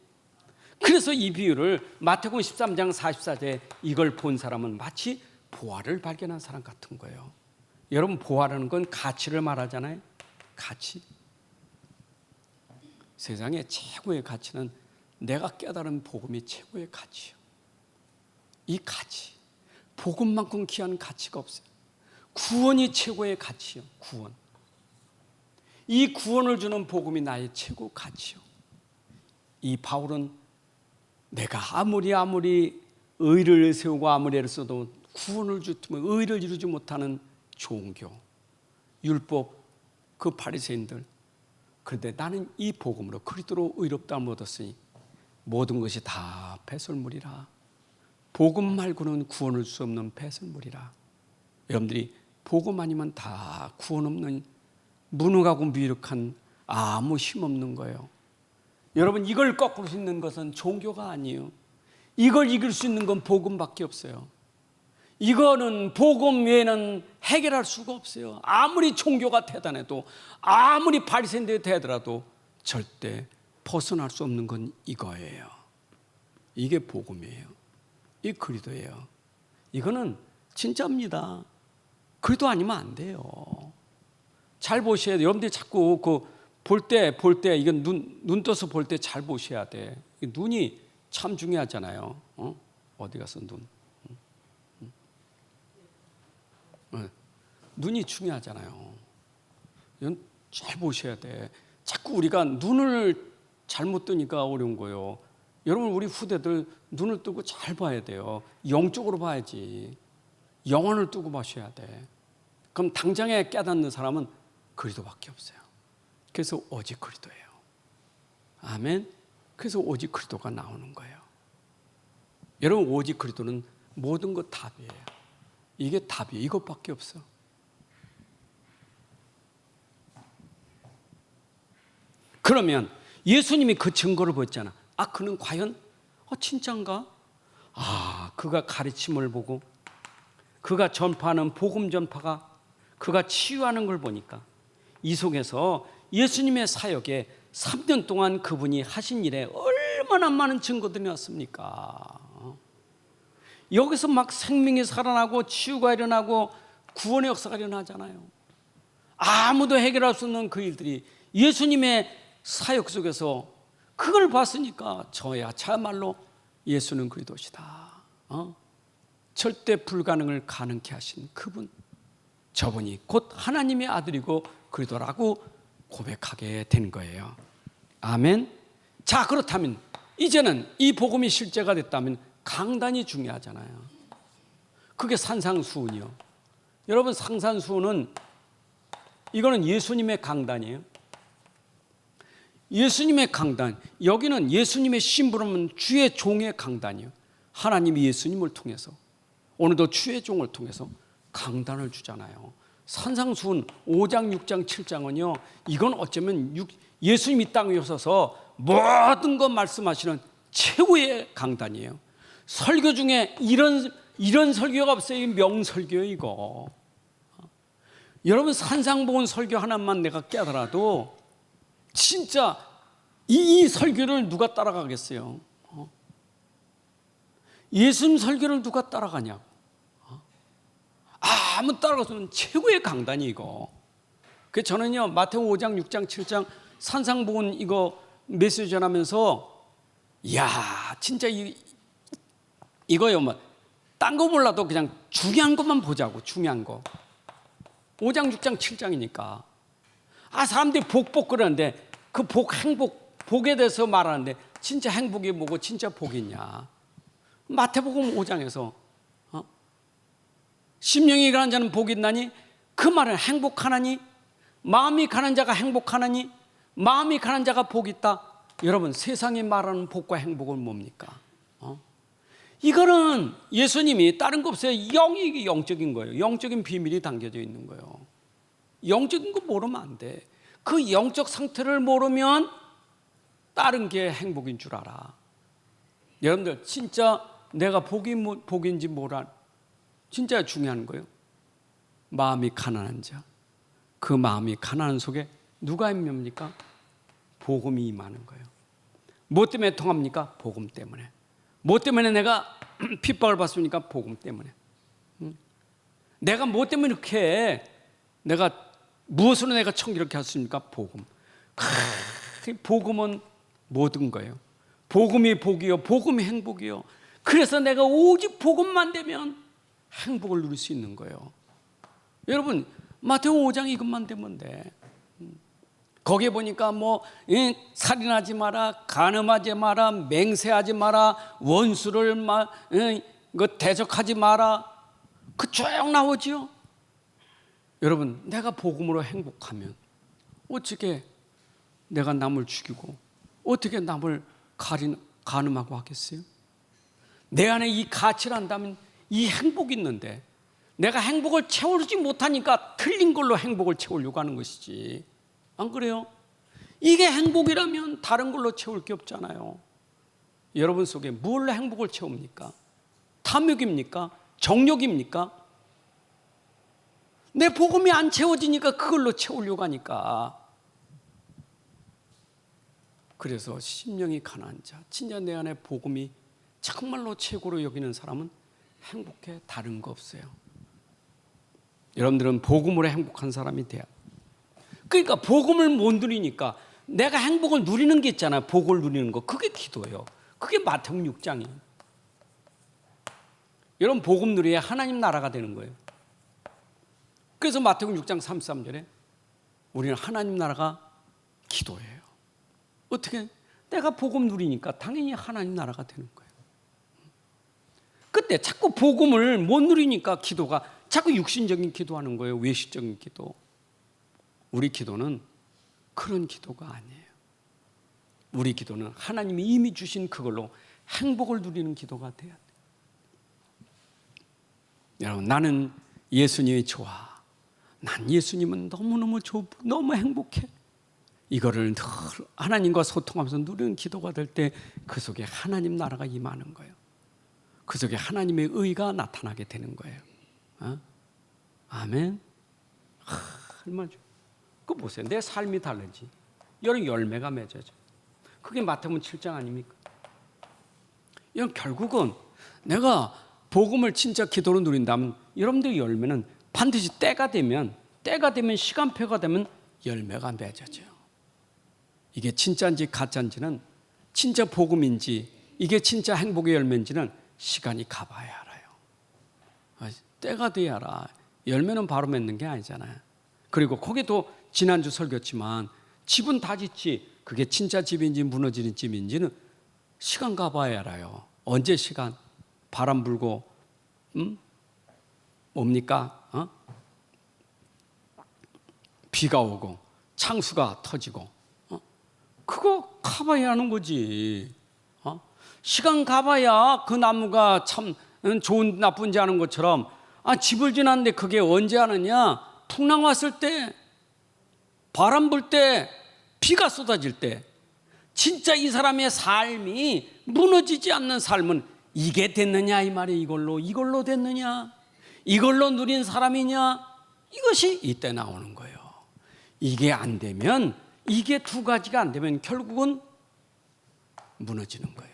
그래서 이 비유를 마태복음 13장 44절에 이걸 본 사람은 마치 보화를 발견한 사람 같은 거예요. 여러분, 보화라는 건 가치를 말하잖아요. 가치. 세상의 최고의 가치는 내가 깨달은 복음이 최고의 가치예요. 이 가치, 복음만큼 귀한 가치가 없어요. 구원이 최고의 가치예요. 구원. 이 구원을 주는 복음이 나의 최고 가치예요. 이 바울은 내가 아무리 의를 세우고 아무리 애를 써도 구원을 주면 의를 이루지 못하는 종교, 율법, 그 바리새인들. 그런데 나는 이 복음으로 그리스도로 의롭다함을 얻었으니 모든 것이 다 배설물이라. 복음 말고는 구원을 수 없는 배설물이라. 여러분들이 복음 아니면 다 구원 없는 무능하고 미력한 아무 힘없는 거예요. 여러분, 이걸 꺾을 수 있는 것은 종교가 아니에요. 이걸 이길 수 있는 건 복음밖에 없어요. 이거는 복음 외에는 해결할 수가 없어요. 아무리 종교가 대단해도, 아무리 바리새인들이 되더라도 절대 벗어날 수 없는 건 이거예요. 이게 복음이에요. 이 그리스도예요. 이거는 진짜입니다. 그리스도 아니면 안 돼요. 잘 보셔야 돼요. 여러분들이 자꾸 볼 때 이건 눈 떠서 볼 때 잘 보셔야 돼. 눈이 참 중요하잖아요. 어디 가서 눈? 눈이 중요하잖아요. 이건 잘 보셔야 돼. 자꾸 우리가 눈을 잘못 뜨니까 어려운 거예요. 여러분, 우리 후대들 눈을 뜨고 잘 봐야 돼요. 영적으로 봐야지. 영혼을 뜨고 보셔야 돼. 그럼 당장에 깨닫는 사람은 그리스도밖에 없어요. 그래서 오직 그리스도예요. 아멘. 그래서 오직 그리스도가 나오는 거예요. 여러분, 오직 그리스도는 모든 것 답이에요. 이게 답이에요. 이것밖에 없어. 그러면 예수님이 그 증거를 보였잖아. 그는 과연 진짜인가? 그가 가르침을 보고 그가 전파하는 복음 전파가 그가 치유하는 걸 보니까 이 속에서 예수님의 사역에 3년 동안 그분이 하신 일에 얼마나 많은 증거들이 났습니까? 여기서 막 생명이 살아나고 치유가 일어나고 구원의 역사가 일어나잖아요. 아무도 해결할 수 없는 그 일들이 예수님의 사역 속에서 그걸 봤으니까 저야말로 예수는 그리스도시다. 절대 불가능을 가능케 하신 그분, 저분이 곧 하나님의 아들이고 그리스도라고 고백하게 된 거예요. 아멘. 자, 그렇다면 이제는 이 복음이 실제가 됐다면 강단이 중요하잖아요. 그게 산상수훈이요. 여러분, 산상수훈은 이거는 예수님의 강단이에요. 예수님의 강단, 여기는 예수님의 심부름은 주의 종의 강단이에요. 하나님이 예수님을 통해서 오늘도 주의 종을 통해서 강단을 주잖아요. 산상수훈 5장, 6장, 7장은요, 이건 어쩌면 예수님이 이 땅에 오셔서 모든 것 말씀하시는 최고의 강단이에요. 설교 중에 이런 설교가 없어요. 명설교예요, 이거. 여러분, 산상보훈 설교 하나만 내가 깨달아도 진짜 이 설교를 누가 따라가겠어요? 예수님 설교를 누가 따라가냐고. 아무 따라가서는 최고의 강단이 이거. 그래서 저는요, 마태복음 5장, 6장, 7장 산상보훈 이거 메시지 전하면서 이야, 진짜 이거요, 뭐 딴 거 몰라도 그냥 중요한 것만 보자고. 중요한 거. 5장, 6장, 7장이니까. 사람들이 복 그러는데 그 복에 대해서 말하는데 진짜 행복이 뭐고 진짜 복이 있냐. 마태복음 5장에서 심령이 가난 자는 복이 있나니, 그 말은 행복하나니, 마음이 가난 자가 행복하나니, 마음이 가난 자가 복이 있다. 여러분, 세상이 말하는 복과 행복은 뭡니까? 이거는 예수님이 다른 거 없어요. 이게 영적인 거예요. 영적인 비밀이 담겨져 있는 거예요. 영적인 거 모르면 안 돼. 그 영적 상태를 모르면 다른 게 행복인 줄 알아. 여러분들, 진짜 내가 복인지 뭐라, 진짜 중요한 거예요. 마음이 가난한 자, 그 마음이 가난한 속에 누가 임합니까? 복음이 임하는 거예요. 뭐 때문에 통합니까? 복음 때문에. 뭐 때문에 내가 핍박을 받습니까? 복음 때문에. 내가 뭐 때문에 이렇게 무엇으로 내가 청기롭게 했습니까? 복음. 복음은 모든 거예요. 복음이 복이요, 복음이 행복이요. 그래서 내가 오직 복음만 되면 행복을 누릴 수 있는 거예요. 여러분, 마태복음 5장 이것만 되면 돼. 거기에 보니까 살인하지 마라, 간음하지 마라, 맹세하지 마라, 원수를 대적하지 마라. 그 쭉 나오지요. 여러분, 내가 복음으로 행복하면 어떻게 내가 남을 죽이고 어떻게 남을 간음하고 하겠어요? 내 안에 이 가치를 안다면 이 행복이 있는데 내가 행복을 채우지 못하니까 틀린 걸로 행복을 채우려고 하는 것이지. 안 그래요? 이게 행복이라면 다른 걸로 채울 게 없잖아요. 여러분 속에 뭘로 행복을 채웁니까? 탐욕입니까? 정욕입니까? 내 복음이 안 채워지니까 그걸로 채우려고 하니까. 그래서 심령이 가난한 자, 진짜 내 안에 복음이 정말로 최고로 여기는 사람은 행복해. 다른 거 없어요. 여러분들은 복음으로 행복한 사람이 돼야. 그러니까 복음을 못 누리니까 내가 행복을 누리는 게 있잖아요. 복을 누리는 거. 그게 기도예요. 그게 마태복음 6장이에요. 여러분 복음 누려야 하나님 나라가 되는 거예요. 그래서 마태복음 6장 33절에 우리는 하나님 나라가 기도예요. 어떻게? 내가 복음 누리니까 당연히 하나님 나라가 되는 거예요. 그때 자꾸 복음을 못 누리니까 기도가 자꾸 육신적인 기도하는 거예요. 외식적인 기도. 우리 기도는 그런 기도가 아니에요. 우리 기도는 하나님이 이미 주신 그걸로 행복을 누리는 기도가 돼야 돼요. 여러분, 나는 예수님이 좋아. 난 예수님은 너무너무 좋고 너무 행복해. 이거를 늘 하나님과 소통하면서 누리는 기도가 될 때 그 속에 하나님 나라가 임하는 거예요. 그 속에 하나님의 의가 나타나게 되는 거예요. 아멘. 얼마나 좋아. 그거 보세요. 내 삶이 다르지. 여러 열매가 맺어져. 그게 마태복음 7장 아닙니까? 이건 결국은 내가 복음을 진짜 기도로 누린다면 여러분들의 열매는 반드시 때가 되면 시간표가 되면 열매가 맺어져요. 이게 진짜인지 가짜인지는, 진짜 복음인지 이게 진짜 행복의 열매인지는 시간이 가봐야 알아요. 때가 돼야 알아. 열매는 바로 맺는 게 아니잖아요. 그리고 거기도 지난주 설교했지만 집은 다 짓지 그게 진짜 집인지 무너지는 집인지는 시간 가봐야 알아요. 언제 시간? 바람 불고 뭡니까? 비가 오고 창수가 터지고 그거 가봐야 하는 거지. 시간 가봐야 그 나무가 참 좋은 나쁜지 아는 것처럼 집을 지났는데 그게 언제 하느냐? 풍랑 왔을 때, 바람 불 때, 비가 쏟아질 때 진짜 이 사람의 삶이 무너지지 않는 삶은 이게 됐느냐 이 말이. 이걸로 됐느냐, 이걸로 누린 사람이냐, 이것이 이때 나오는 거예요. 이게 안 되면, 이게 두 가지가 안 되면 결국은 무너지는 거예요.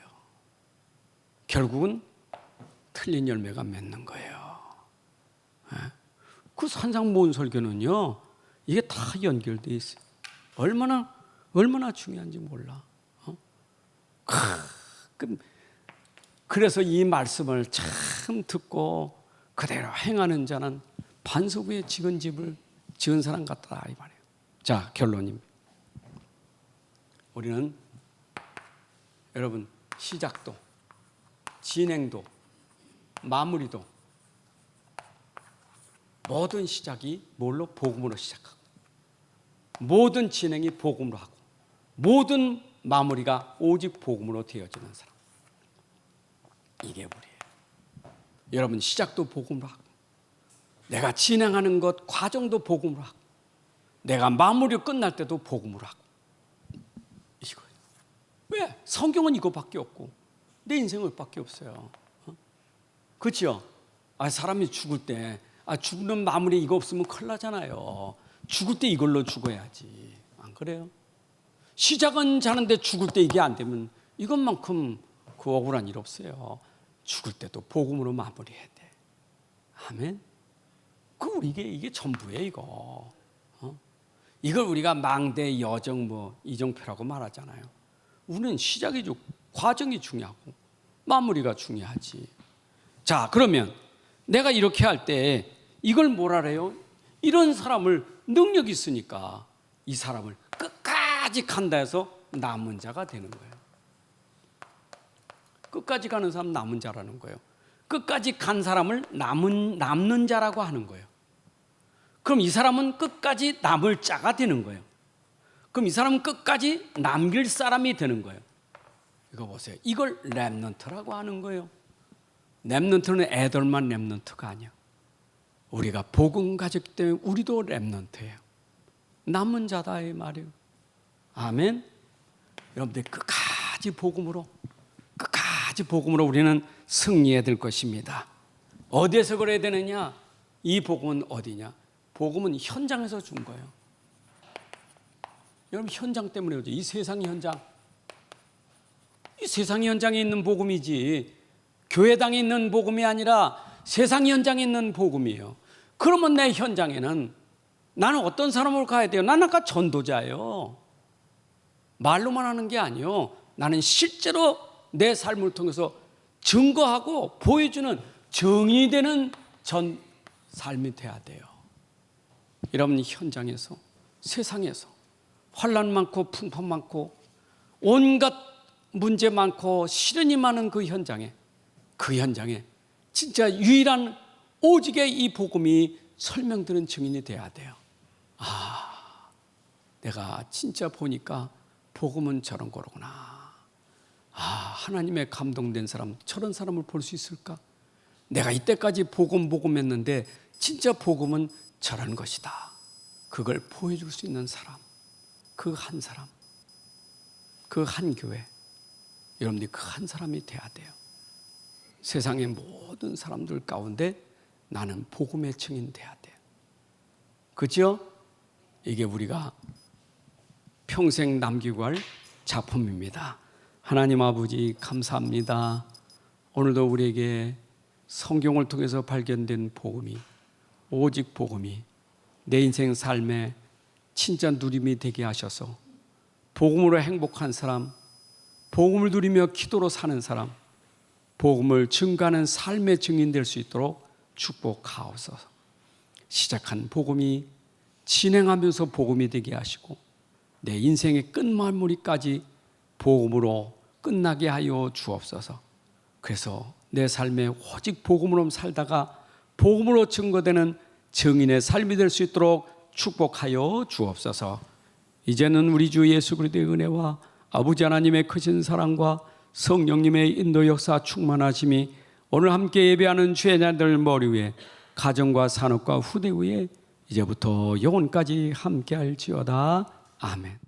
결국은 틀린 열매가 맺는 거예요. 그 산상 모은 설교는요, 이게 다 연결되어 있어요. 얼마나 중요한지 몰라. 그래서 이 말씀을 참 듣고 그대로 행하는 자는 반석 위에 지은 집을 지은 사람 같다 이 말이에요. 자, 결론입니다. 우리는 여러분 시작도, 진행도, 마무리도 모든 시작이 뭘로? 복음으로 시작하고, 모든 진행이 복음으로 하고, 모든 마무리가 오직 복음으로 되어지는 사람, 이게 우리예요. 여러분 시작도 복음으로 하고, 내가 진행하는 것 과정도 복음으로 하고, 내가 마무리 끝날 때도 복음으로 하고, 이거예요. 왜? 성경은 이거밖에 없고 내 인생은 이거밖에 없어요. 그렇죠? 사람이 죽을 때 죽는 마무리 이거 없으면 큰일 나잖아요. 죽을 때 이걸로 죽어야지. 안 그래요? 시작은 자는데 죽을 때 이게 안 되면 이것만큼 그 억울한 일 없어요. 죽을 때도 복음으로 마무리해야 돼. 아멘. 이게 전부예요, 이거. 이걸 우리가 망대, 여정, 이정표라고 말하잖아요. 우리는 시작이 좋고 과정이 중요하고 마무리가 중요하지. 자, 그러면 내가 이렇게 할 때 이걸 뭐라 그래요? 이런 사람을 능력이 있으니까 이 사람을 끝까지 간다 해서 남은 자가 되는 거예요. 끝까지 가는 사람 남은 자라는 거예요. 끝까지 간 사람을 남는 자라고 하는 거예요. 그럼 이 사람은 끝까지 남을 자가 되는 거예요. 그럼 이 사람은 끝까지 남길 사람이 되는 거예요. 이거 보세요. 이걸 렘넌트라고 하는 거예요. 렘넌트는 애들만 렘넌트가 아니야. 우리가 복음 가졌기 때문에 우리도 렘넌트예요. 남은 자다 이 말이에요. 아멘. 여러분들 끝까지 복음으로 우리는 승리해야 될 것입니다. 어디에서 그래야 되느냐? 이 복음은 어디냐? 복음은 현장에서 준 거예요. 여러분, 현장 때문에 오죠. 이 세상 현장. 이 세상 현장에 있는 복음이지 교회당에 있는 복음이 아니라 세상 현장에 있는 복음이에요. 그러면 내 현장에는 나는 어떤 사람으로 가야 돼요? 나는 아까 전도자예요. 말로만 하는 게 아니에요. 나는 실제로 내 삶을 통해서 증거하고 보여주는 정의 되는 전 삶이 돼야 돼요. 여러분, 현장에서, 세상에서 환난 많고 풍파 많고 온갖 문제 많고 시련이 많은 그 현장에 진짜 유일한 오직의 이 복음이 설명드는 증인이 돼야 돼요. 아, 내가 진짜 보니까 복음은 저런 거로구나. 아, 하나님의 감동된 사람, 저런 사람을 볼 수 있을까? 내가 이때까지 복음했는데 진짜 복음은 저런 것이다. 그걸 보여줄 수 있는 사람, 그 한 사람, 그 한 교회, 여러분들이 그 한 사람이 돼야 돼요. 세상의 모든 사람들 가운데 나는 복음의 증인 돼야 돼요. 그죠? 이게 우리가 평생 남기고 할 작품입니다. 하나님 아버지, 감사합니다. 오늘도 우리에게 성경을 통해서 발견된 복음이, 오직 복음이 내 인생 삶에 진짜 누림이 되게 하셔서 복음으로 행복한 사람, 복음을 누리며 기도로 사는 사람, 복음을 증가하는 삶의 증인 될 수 있도록 축복하옵소서. 시작한 복음이 진행하면서 복음이 되게 하시고 내 인생의 끝마무리까지 복음으로 끝나게 하여 주옵소서. 그래서 내 삶에 오직 복음으로 살다가 복음으로 증거되는 증인의 삶이 될 수 있도록 축복하여 주옵소서. 이제는 우리 주 예수 그리스도의 은혜와 아버지 하나님의 크신 사랑과 성령님의 인도 역사 충만하심이 오늘 함께 예배하는 주의 자들 머리 위에, 가정과 산업과 후대 위에 이제부터 영원까지 함께할지어다. 아멘.